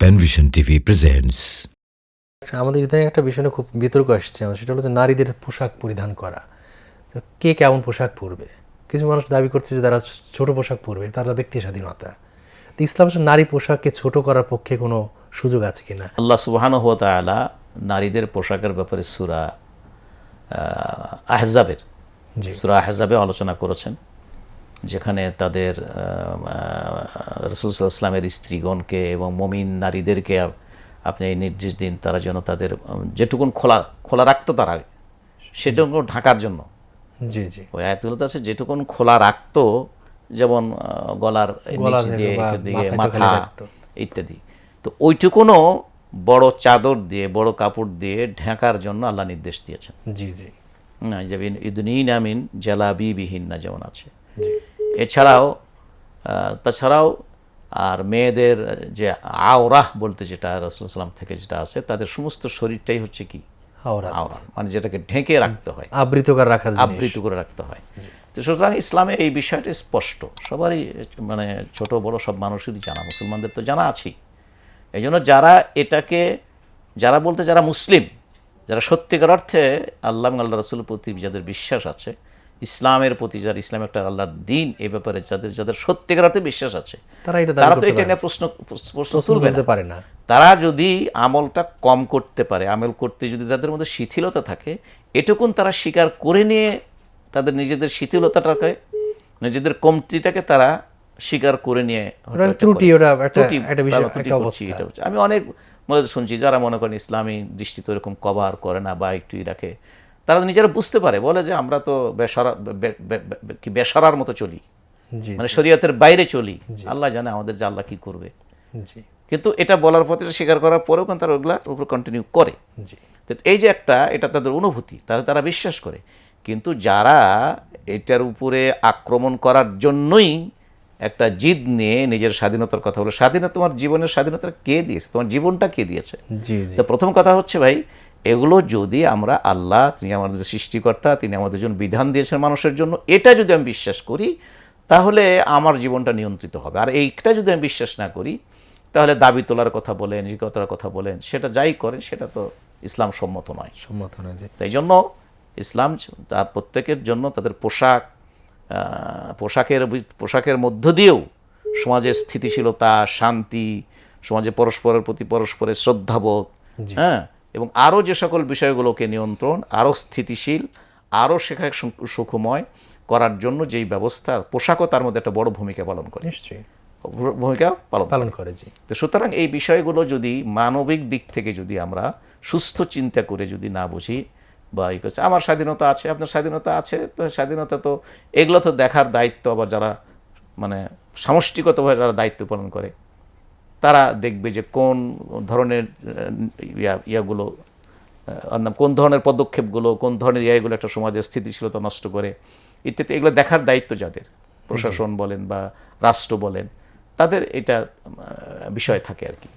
Panvision TV presents. আমাদের ইদানিং একটা বিষয় নিয়ে খুব বিতর্ক আসছে, সেটা হলো যে নারীদের পোশাক পরিধান করা। তো কে কেমন পোশাক পরবে? কিছু মানুষ দাবি করছে যে তারা ছোট পোশাক পরবে, তারা ব্যক্তি স্বাধীনতা। তো ইসলাম নারী পোশাককে ছোট করার পক্ষে কোনো সুযোগ আছে কিনা? আল্লাহ সুবহানাহু ওয়া তাআলা নারীদের পোশাকের ব্যাপারে সূরা আহজাবের সূরা আহজাবে আলোচনা করেছেন, যেখানে তাদের রাসূল সাল্লাল্লাহু আলাইহি ওয়াসাল্লামের স্ত্রীগণকে এবং মুমিন নারীদেরকে আপনি এই নির্দেশ দিন তারা যেন তাদের যেটুকুন খোলা রাখতো তারা সেটুকু ঢাকার জন্য। জি জি, ওই আয়াতগুলোতে আছে যেটুকুন খোলা রাখতো, যেমন গলার নিচ দিয়ে দিকে মাথা ইত্যাদি, তো ওইটুকুনও বড় চাদর দিয়ে বড় কাপড় দিয়ে ঢাকার জন্য আল্লাহ নির্দেশ দিয়েছেন। জি জি, না যেমন ইদনিনা মিন জালাবিবিহিন্না যেমন আছে। এছাড়াও তাছাড়াও আর মেয়েদের যে আওরাহ বলতে যেটা রাসূল সাল্লাম থেকে যেটা আছে, তাদের সমস্ত শরীরটাই হচ্ছে কি আওরা, মানে যেটাকে ঢেকে রাখতে হয়, আবৃত করে রাখতে হয়। তো সুতরাং ইসলামে এই বিষয়টি স্পষ্ট, সবারই মানে ছোট বড় সব মানুষেরই জানা, মুসলমানদের তো জানা আছেই। এই জন্য যারা বলতে যারা মুসলিম, যারা সত্যিকার অর্থে আল্লাহ আল্লাহ রসুলের প্রতি যাদের বিশ্বাস আছে, ইসলামের প্রতি যারা ইসলাম একটা আল্লাহর দিন, এই ব্যাপারে যাদের সত্যিকার অর্থে বিশ্বাস আছে, তারা তো এটা নিয়ে প্রশ্ন তুলতে পারে না। তারা যদি আমলটা কম করতে পারে, আমল করতে যদি তাদের মধ্যে শিথিলতা থাকে, এটুকুন তারা স্বীকার করে নিয়ে তাদের নিজেদের শিথিলতাটাকে, নিজেদের কমতিটাকে তারা স্বীকার করে নিয়ে, আমি অনেক মনে শুনছি যারা মনে করেন ইসলামী দৃষ্টিতে এরকম কভার করে না বা একটুই রাখে, তারা নিজেরা বুঝতে পারে, বলে যে আমরা তো বেশারার মতো চলি, মানে শরীয়তের বাইরে চলি, আল্লাহ জানে আমাদের যে আল্লাহ কি করবে। কিন্তু এটা বলার পথে স্বীকার করার পরেও কিন্তু তারা ওগুলার উপর কন্টিনিউ করে। তো এই যে এটা তাদের অনুভূতি, তারা বিশ্বাস করে। কিন্তু যারা এটার উপরে আক্রমণ করার জন্যই একটা জিদ নিয়ে নিজের স্বাধীনতার কথা বলে, স্বাধীনতা, তোমার জীবনের স্বাধীনতা কে দিয়েছে? তোমার জীবনটা কে দিয়েছে? তো প্রথম কথা হচ্ছে ভাই, এগুলো যদি আমরা আল্লাহ, তিনি আমাদের সৃষ্টিকর্তা, তিনি আমাদের জন্য বিধান দিয়েছেন মানুষের জন্য, এটা যদি আমি বিশ্বাস করি তাহলে আমার জীবনটা নিয়ন্ত্রিত হবে। আর এইটা যদি আমি বিশ্বাস না করি, তাহলে দাবি তোলার কথা বলেন, নিকতার কথা বলেন, সেটা যাই করেন সেটা তো ইসলাম সম্মত নয়। তাই জন্য ইসলাম তার প্রত্যেকের জন্য তাদের পোশাকের মধ্য দিয়েও সমাজের স্থিতিশীলতা, শান্তি, সমাজে পরস্পরের প্রতি পরস্পরের শ্রদ্ধাবোধ, হ্যাঁ, এবং আরও যে সকল বিষয়গুলোকে নিয়ন্ত্রণ, আরও স্থিতিশীল, আরও শেখায় সুখময় করার জন্য যেই ব্যবস্থা, পোশাকও তার মধ্যে একটা বড় ভূমিকা পালন করে, ভূমিকা পালন করে। তো সুতরাং এই বিষয়গুলো যদি মানবিক দিক থেকে যদি আমরা সুস্থ চিন্তা করে যদি না বুঝি বা এই করছে, আমার স্বাধীনতা আছে, আপনার স্বাধীনতা আছে, তো স্বাধীনতা তো এগুলো তো দেখার দায়িত্ব আবার যারা মানে সামষ্টিকতভাবে যারা দায়িত্ব পালন করে, তারা দেখবে যে কোন ধরনের ইয়াগুলো, কোন ধরনের পদক্ষেপগুলো, কোন ধরনের ইয়েগুলো একটা সমাজের স্থিতিশীলতা নষ্ট করে ইত্যাদি, এগুলো দেখার দায়িত্ব যাদের, প্রশাসন বলেন বা রাষ্ট্র বলেন, তাদের এটা বিষয় থাকে আর কি।